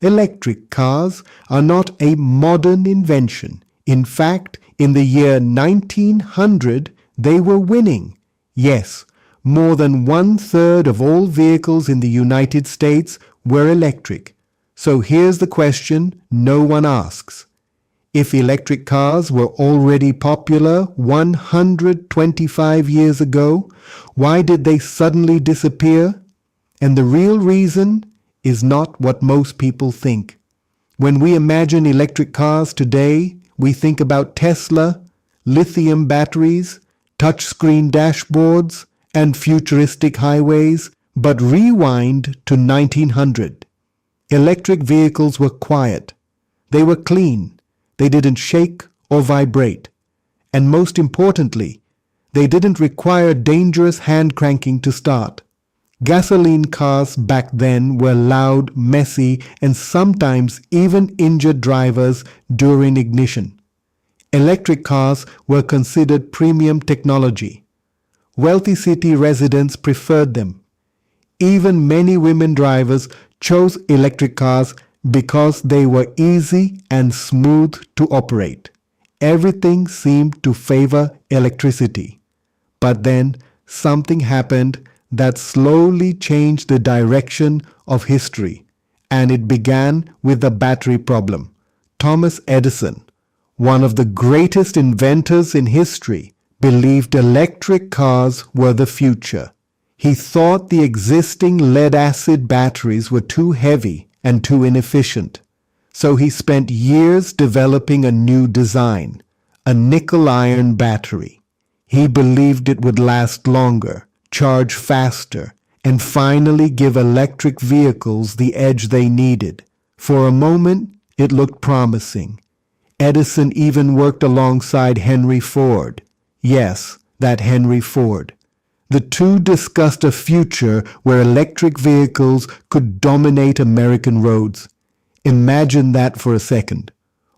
Electric cars are not a modern invention. In fact, in the year 1900, they were winning. Yes, more than 1/3 of all vehicles in the United States were electric. So here's the question no one asks. If electric cars were already popular 125 years ago, why did they suddenly disappear? And the real reason is not what most people think. When we imagine electric cars today, we think about Tesla, lithium batteries, touchscreen dashboards, and futuristic highways. But rewind to 1900. Electric vehicles were quiet. They were clean. They didn't shake or vibrate. And most importantly, they didn't require dangerous hand cranking to start. Gasoline cars back then were loud, messy, and sometimes even injured drivers during ignition. Electric cars were considered premium technology. Wealthy city residents preferred them. Even many women drivers chose electric cars because they were easy and smooth to operate. Everything seemed to favor electricity. But then something happened that slowly changed the direction of history, and it began with the battery problem. Thomas Edison, one of the greatest inventors in history, believed electric cars were the future. He thought the existing lead-acid batteries were too heavy and too inefficient. So he spent years developing a new design, a nickel-iron battery. He believed it would last longer, charge faster, and finally give electric vehicles the edge they needed. For a moment, it looked promising. Edison even worked alongside Henry Ford. Yes, that Henry Ford. The two discussed a future where electric vehicles could dominate American roads. Imagine that for a second.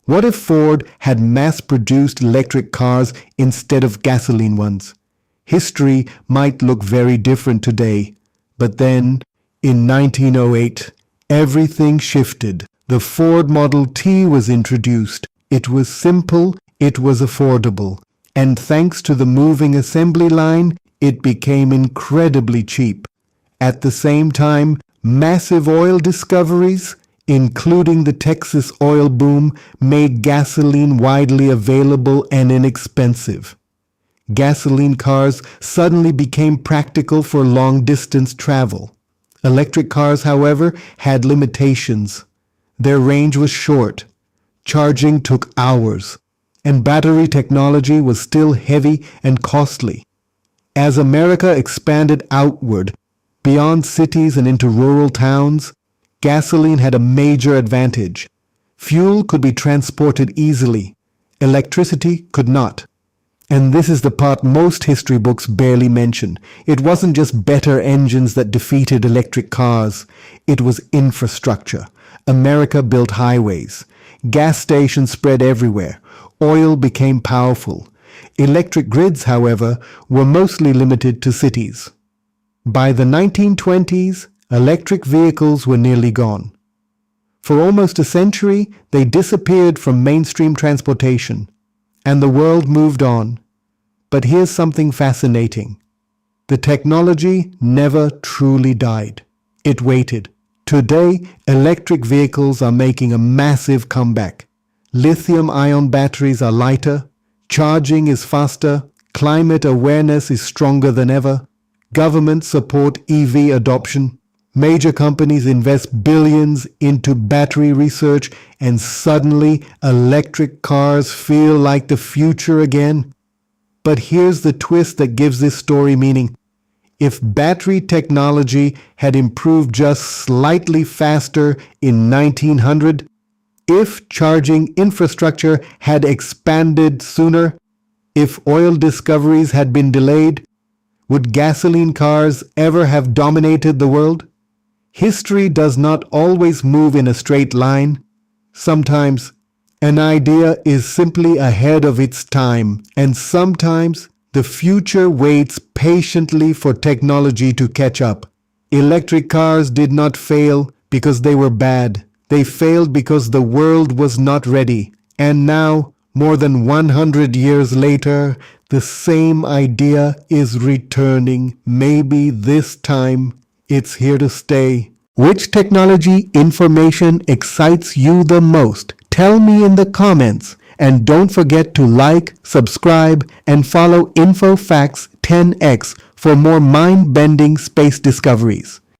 What if Ford had mass-produced electric cars instead of gasoline ones? History might look very different today. But then, in 1908, everything shifted. The Ford Model T was introduced. It was simple, it was affordable. And thanks to the moving assembly line, it became incredibly cheap. At the same time, massive oil discoveries, including the Texas oil boom, made gasoline widely available and inexpensive. Gasoline cars suddenly became practical for long-distance travel. Electric cars, however, had limitations. Their range was short. Charging took hours. And battery technology was still heavy and costly. As America expanded outward, beyond cities and into rural towns, gasoline had a major advantage. Fuel could be transported easily. Electricity could not. And this is the part most history books barely mention. It wasn't just better engines that defeated electric cars. It was infrastructure. America built highways. Gas stations spread everywhere. Oil became powerful. Electric grids, however, were mostly limited to cities. By the 1920s, electric vehicles were nearly gone. For almost a century, they disappeared from mainstream transportation, and the world moved on. But here's something fascinating. The technology never truly died. It waited. Today, electric vehicles are making a massive comeback. Lithium-ion batteries are lighter, charging is faster, climate awareness is stronger than ever, governments support EV adoption, major companies invest billions into battery research, and suddenly electric cars feel like the future again. But here's the twist that gives this story meaning. If battery technology had improved just slightly faster in 1900, if charging infrastructure had expanded sooner, if oil discoveries had been delayed, would gasoline cars ever have dominated the world? History does not always move in a straight line. Sometimes an idea is simply ahead of its time, and sometimes the future waits patiently for technology to catch up. Electric cars did not fail because they were bad. They failed because the world was not ready. And now, more than 100 years later, the same idea is returning. Maybe this time it's here to stay. Which technology information excites you the most? Tell me in the comments. And don't forget to like, subscribe, and follow InfoFacts 10x for more mind-bending space discoveries.